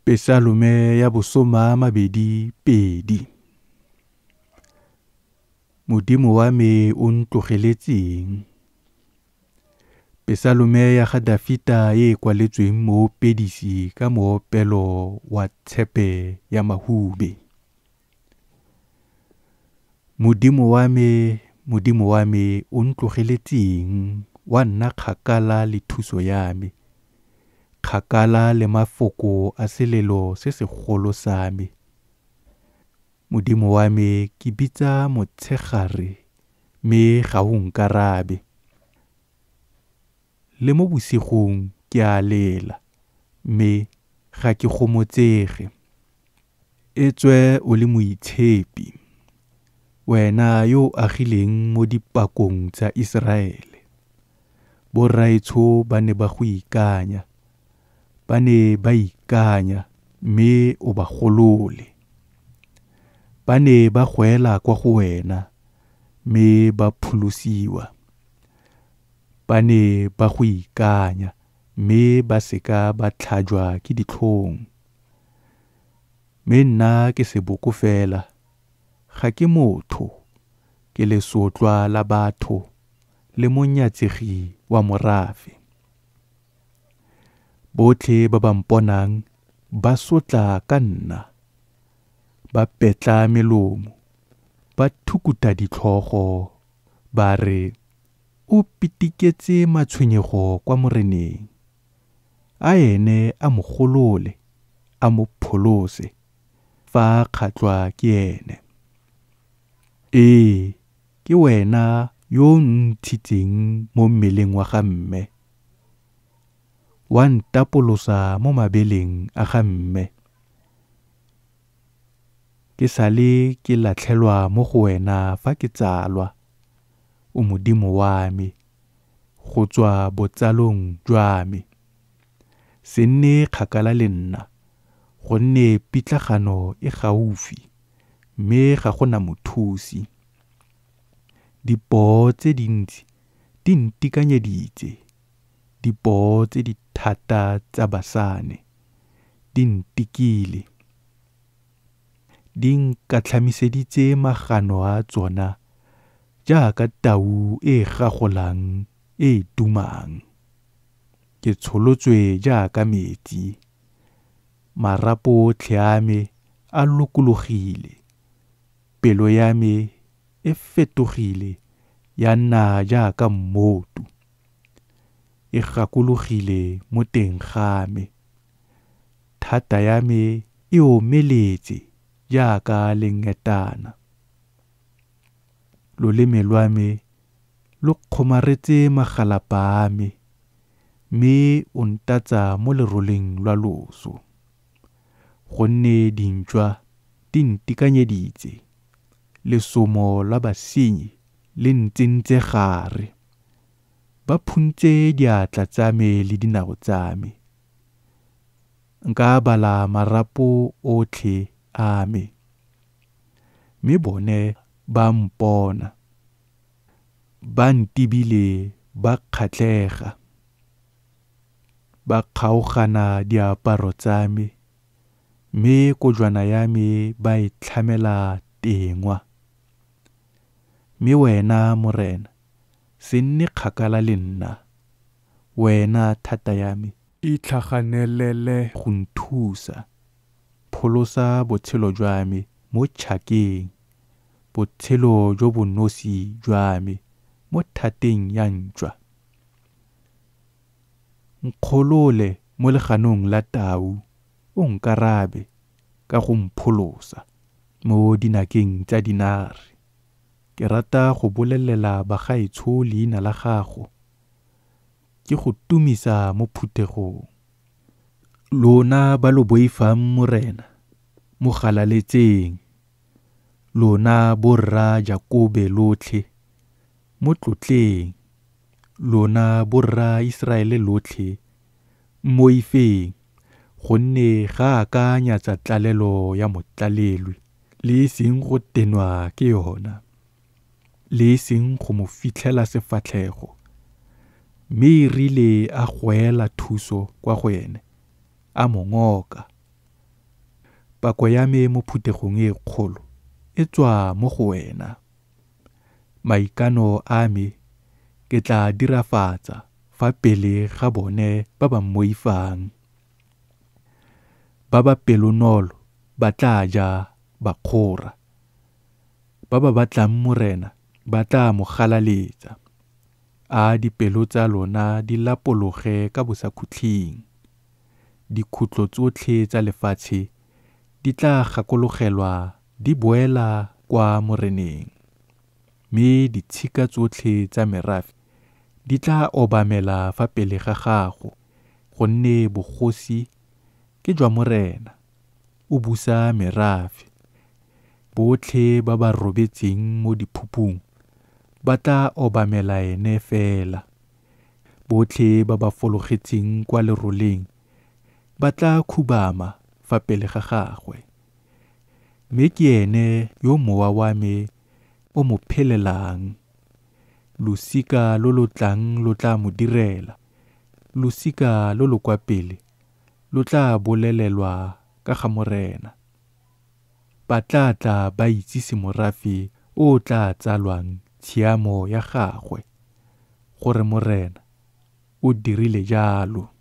Pesalume ya bosoma mabedi pedi. Modimo wa me o ntlogeletseng. Pesalume ya ga Dafita e kwaletsweng mo pedisi ka moopelo wa tshepe ya mahube. Modimo wa me o ntlogeletseng wa nna kgakala le thuso ya me. Kgakala le mafoko a selelo se segolo sa me. Modimo wa me ke bitsa motshegare me ga o nkarabe. Le mo bosigong ke a lela me ga ke gomotsege. Etswe o le moitshepi, wena yo agileng mo dipakong tsa Israele. Boraitsho ba ne ba go ikanya, ba ne ba ikanya mme o ba golole. Ba ne ba gwela kwa go wena mme ba pholosiwa. Ba ne ba go ikanya mme ba seka ba tlhajwa ke ditlhong. Me nna ke seboko fela, ga ke motho, ke lesotlwa la batho le monyatsegi wa morafe. Botlhe ba ba mponang ba sotla ka nna, ba petla melomo, ba thukuta ditlhogo, ba re, o pitiketse matshwenyego kwa moreneng. A ene a mogolole, a mo pholose, fa kgatlwa ke ene. Ke wena yo ntshitseng mo mmeleng wa ga mme. Wa ntapolosa mo mabeleng a ga mme. Ke sale ke latlhelwa mo go wena fa ke tsalwa, o Modimo wa me, go tswa botsalong jwa me. Se nne kgakala le nna, gonne pitlagano e gaufi, mme ga gona mothusi. Dipoo tse dintsi di ntikanyeditse, dipoo tse di thata tsa basane, di ntikile. Di nkatlhamiseditse magano a tsona, jaaka tau e gagolang e tumang. Ke tsholetswe jaaka metsi, marapo otlhe a me a lokologile. Pelo ya me e fetogile ya nna jaaka mmotu. E gakologile mo teng ga me. Thata ya me e omeletse jaaka lengetana. Loleme lwa me lo kgomaretse magalapa a me, mme o ntatsa mo leroleng lwa loso. Gonne dintšwa di ntikanyeditse, lesomo la basenyi le ntsentse gare. Ba phuntse diatla tsa me le dinao tsa me. Nka bala marapo otlhe a me, mme bone ba mpona. Ba ntibile ba kgatlhega, ba kgaogana diaparo tsa me, mme kojwana ya me ba e tlhamela tengwa. Mme wena Morena, se nne kgakala le nna, wena thata ya me, itlhaganelele go nthusa. Pholosa botshelo jwa me mo tšhakeng, botshelo jo bonosi jwa me mo thateng ya ntšwa. Nkgolole mo leganong la tau, o nkarabe ka go mpholosa mo dinakeng tsa dinare. Ke rata go bolelela bagaetsho leina la gago, ke go tumisa mo phuthegong. Lona ba lo boifang Morena, mo galaletseng. Lona borra Jakobe lotlhe, mo tlotleng. Lona borra Israele lotlhe, moifeng, gonne ga a ka nyatsa tlalelo ya motlalelwi, le seng go tenwa ke yona, le seng go mo fitlhela sefatlhego. Mme rile a goela thuso kwa go ene, a mongoka, pako ya me mo phuthegong e kgolo e tswa mo go wena. Maikano a me ke tla dirafatsa fa pele ga bone ba ba mmoifang. Ba ba pelonolo ba tla ja ba kgora. Ba ba batlang morena ba tla mo galaletsa. A dipelo tsa lona di lapologe ka bosakhutleng. Dikhutlo tsotlhe tsa lefatshe di tla gakologelwa di boela kwa moreneng. Mme ditshika tsotlhe tsa merafe di tla obamela fa pele ga gago, gonne bogosi ke jwa morena, o busa merafe. Botlhe ba ba robetseng mo diphupung ba tla obamela ene fela. Botlhe ba ba fologetseng kwa leroleng ba tla khubama fa pele ga gagwe. Mme ke ene yo mowa wa me o mo phelelang. Losika lo lo tlang lo tla mo direla. Losika lo lo kwa pele lo tla bolelelwa ka ga morena. Ba tla tla ba itsise morafe o tla tsalwang tshiamo ya gagwe, gore morena o dirile jalo.